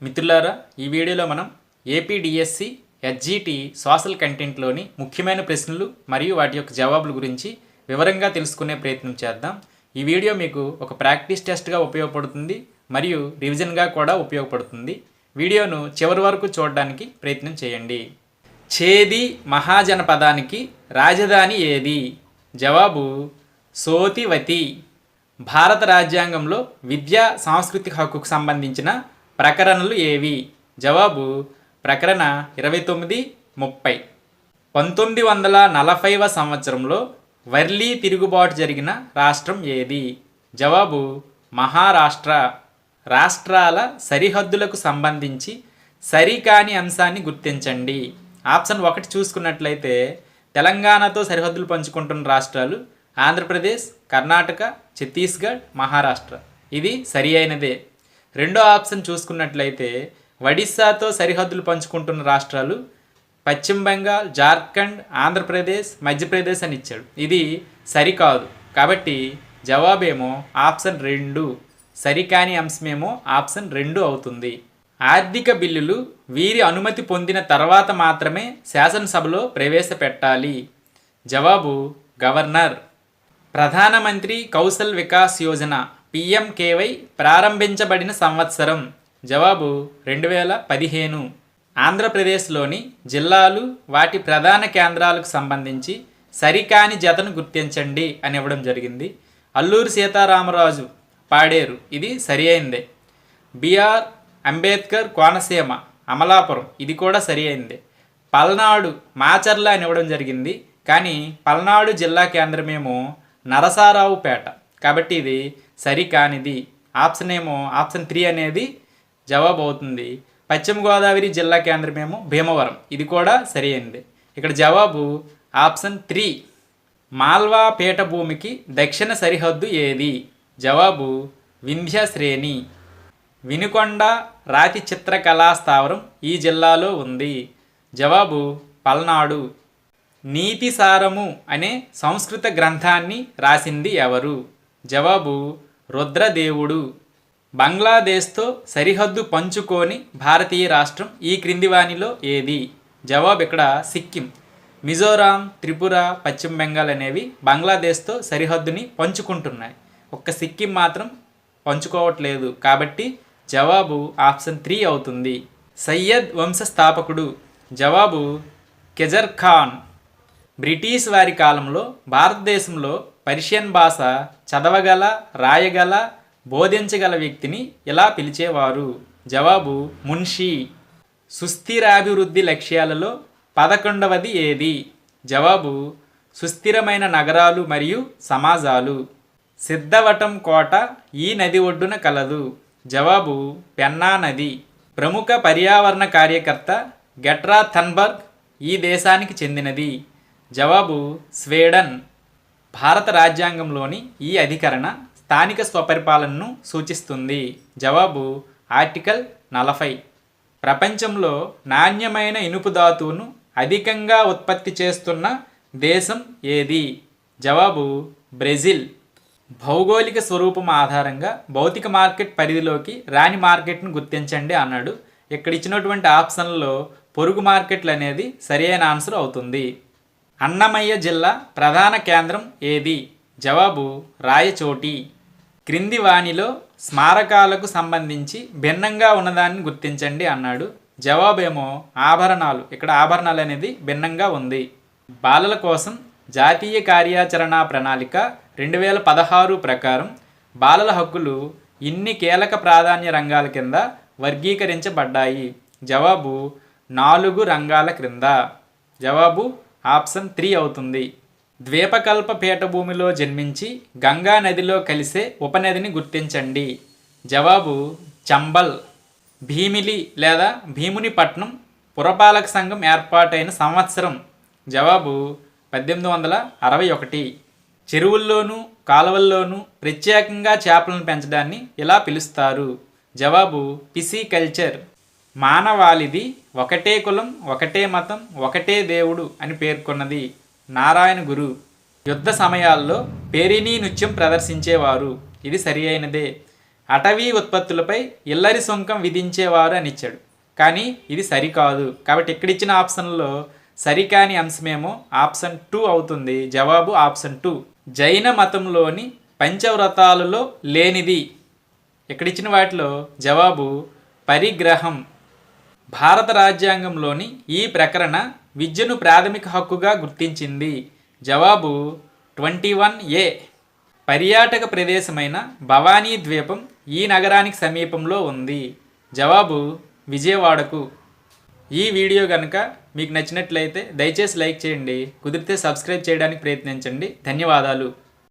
మిత్రులారా, ఈ వీడియోలో మనం ఏపీడిఎస్సి హెచ్జిటి సోషల్ కంటెంట్లోని ముఖ్యమైన ప్రశ్నలు మరియు వాటి యొక్క జవాబుల గురించి వివరంగా తెలుసుకునే ప్రయత్నం చేద్దాం. ఈ వీడియో మీకు ఒక ప్రాక్టీస్ టెస్ట్గా ఉపయోగపడుతుంది మరియు రివిజన్గా కూడా ఉపయోగపడుతుంది. వీడియోను చివరి వరకు చూడడానికి ప్రయత్నం చేయండి. ఛేది మహాజనపదానికి రాజధాని ఏది? జవాబు సోతివతి. భారత రాజ్యాంగంలో విద్యా సాంస్కృతిక హక్కుకు సంబంధించిన ప్రకరణలు ఏవి? జవాబు ప్రకరణ 29, 30. 1940వ సంవత్సరంలో వర్లీ తిరుగుబాటు జరిగిన రాష్ట్రం ఏది? జవాబు మహారాష్ట్ర. రాష్ట్రాల సరిహద్దులకు సంబంధించి సరికాని అంశాన్ని గుర్తించండి. ఆప్షన్ 1 చూసుకున్నట్లయితే తెలంగాణతో సరిహద్దులు పంచుకుంటున్న రాష్ట్రాలు ఆంధ్రప్రదేశ్, కర్ణాటక, ఛత్తీస్గఢ్, మహారాష్ట్ర. ఇది సరి అయినదే. రెండో ఆప్షన్ చూసుకున్నట్లయితే ఒడిస్సాతో సరిహద్దులు పంచుకుంటున్న రాష్ట్రాలు పశ్చిమ బెంగాల్, జార్ఖండ్, ఆంధ్రప్రదేశ్, మధ్యప్రదేశ్ అని ఇచ్చాడు. ఇది సరికాదు. కాబట్టి జవాబేమో ఆప్షన్ 2. సరికాని అంశమేమో ఆప్షన్ 2 అవుతుంది. ఆర్థిక బిల్లులు వీరి అనుమతి పొందిన తర్వాత మాత్రమే శాసనసభలో ప్రవేశపెట్టాలి. జవాబు గవర్నర్. ప్రధానమంత్రి కౌశల్ వికాస్ యోజన PMKY ప్రారంభించబడిన సంవత్సరం? జవాబు 2015. ఆంధ్రప్రదేశ్లోని జిల్లాలు వాటి ప్రధాన కేంద్రాలకు సంబంధించి సరికాని జతను గుర్తించండి అని ఇవ్వడం జరిగింది. అల్లూరి సీతారామరాజు పాడేరు, ఇది సరి అయిందే. BR అంబేద్కర్ కోనసీమ అమలాపురం, ఇది కూడా సరి అయిందే. పల్నాడు మాచర్ల అని ఇవ్వడం జరిగింది, కానీ పల్నాడు జిల్లా కేంద్రమేమో నరసారావుపేట, కాబట్టి ఇది సరికానిది. ఆప్షన్ 3 అనేది జవాబు అవుతుంది. పశ్చిమ గోదావరి జిల్లా కేంద్రమేమో భీమవరం, ఇది కూడా సరి అయింది. ఇక్కడ జవాబు ఆప్షన్ 3. మాల్వా పీఠభూమికి దక్షిణ సరిహద్దు ఏది? జవాబు వింధ్య శ్రేణి. వినుకొండ రాతి చిత్రకళా స్థావరం ఈ జిల్లాలో ఉంది. జవాబు పల్నాడు. నీతి సారము అనే సంస్కృత గ్రంథాన్ని రాసింది ఎవరు? జవాబు రుద్రదేవుడు. బంగ్లాదేశ్తో సరిహద్దు పంచుకోని భారతీయ రాష్ట్రం ఈ క్రింది వానిలో ఏది? జవాబు ఇక్కడ సిక్కిం. మిజోరాం, త్రిపుర, పశ్చిమ బెంగాల్ అనేవి బంగ్లాదేశ్తో సరిహద్దుని పంచుకుంటున్నాయి. ఒక్క సిక్కిం మాత్రం పంచుకోవట్లేదు, కాబట్టి జవాబు ఆప్షన్ 3 అవుతుంది. సయ్యద్ వంశ స్థాపకుడు? జవాబు కెజర్ ఖాన్. బ్రిటిష్ వారి కాలంలో భారతదేశంలో పర్షియన్ భాష చదవగల, రాయగల, బోధించగల వ్యక్తిని ఎలా పిలిచేవారు? జవాబు మున్షి. సుస్థిరాభివృద్ధి లక్ష్యాలలో 11వది ఏది? జవాబు సుస్థిరమైన నగరాలు మరియు సమాజాలు. సిద్ధవటం కోట ఈ నది ఒడ్డున కలదు. జవాబు పెన్నా నది. ప్రముఖ పర్యావరణ కార్యకర్త గెట్రా థన్బర్గ్ ఈ దేశానికి చెందినది. జవాబు స్వీడన్. భారత రాజ్యాంగంలోని ఈ అధికరణ స్థానిక స్వపరిపాలనను సూచిస్తుంది. జవాబు ఆర్టికల్ 40. ప్రపంచంలో నాణ్యమైన ఇనుపు ధాతువును అధికంగా ఉత్పత్తి చేస్తున్న దేశం ఏది? జవాబు బ్రెజిల్. భౌగోళిక స్వరూపం ఆధారంగా భౌతిక మార్కెట్ పరిధిలోకి రాని మార్కెట్ను గుర్తించండి అన్నాడు. ఇక్కడ ఇచ్చినటువంటి ఆప్షన్లో పొరుగు మార్కెట్లు అనేది సరైన ఆన్సర్ అవుతుంది. అన్నమయ్య జిల్లా ప్రధాన కేంద్రం ఏది? జవాబు రాయచోటి. క్రింది వానిలో స్మారకాలకు సంబంధించి భిన్నంగా ఉన్నదాన్ని గుర్తించండి అన్నాడు. జవాబేమో ఆభరణాలు. ఇక్కడ ఆభరణాలు అనేది భిన్నంగా ఉంది. బాలల కోసం జాతీయ కార్యాచరణ ప్రణాళిక 2016 ప్రకారం బాలల హక్కులు ఇన్ని కీలక ప్రాధాన్య రంగాల కింద వర్గీకరించబడ్డాయి? జవాబు 4 రంగాల క్రింద. జవాబు ఆప్షన్ 3 అవుతుంది. ద్వీపకల్ప పీఠభూమిలో జన్మించి గంగా నదిలో కలిసే ఉపనదిని గుర్తించండి. జవాబు చంబల్. భీమిలి లేదా భీమునిపట్నం పురపాలక సంఘం ఏర్పాటైన సంవత్సరం? జవాబు 1861. చెరువుల్లోనూ కాలువల్లోనూ ప్రత్యేకంగా చేపలను పెంచడాన్ని ఇలా పిలుస్తారు? జవాబు పిసికల్చర్. మానవాళిది ఒకటే కులం, ఒకటే మతం, ఒకటే దేవుడు అని పేర్కొన్నది నారాయణ గురు. యుద్ధ సమయాల్లో పేరిణీ నృత్యం ప్రదర్శించేవారు? ఇది సరి అయినదే. అటవీ ఉత్పత్తులపై ఇల్లరి సుంకం విధించేవారు అని ఇచ్చాడు. కానీ ఇది సరికాదు. కాబట్టి ఇక్కడ ఇచ్చిన ఆప్షన్లో సరికాని అంశమేమో ఆప్షన్ 2 అవుతుంది. జవాబు ఆప్షన్ 2. జైన మతంలోని పంచవ్రతాలలో లేనిది. ఇక్కడిచ్చిన వాటిలో జవాబు పరిగ్రహం. భారత రాజ్యాంగంలోని ఈ ప్రకరణ విద్యను ప్రాథమిక హక్కుగా గుర్తించింది. జవాబు 21A. పర్యాటక ప్రదేశమైన భవానీ ద్వీపం ఈ నగరానికి సమీపంలో ఉంది. జవాబు విజయవాడకు. ఈ వీడియో కనుక మీకు నచ్చినట్లయితే దయచేసి లైక్ చేయండి. కుదిరితే సబ్స్క్రైబ్ చేయడానికి ప్రయత్నించండి. ధన్యవాదాలు.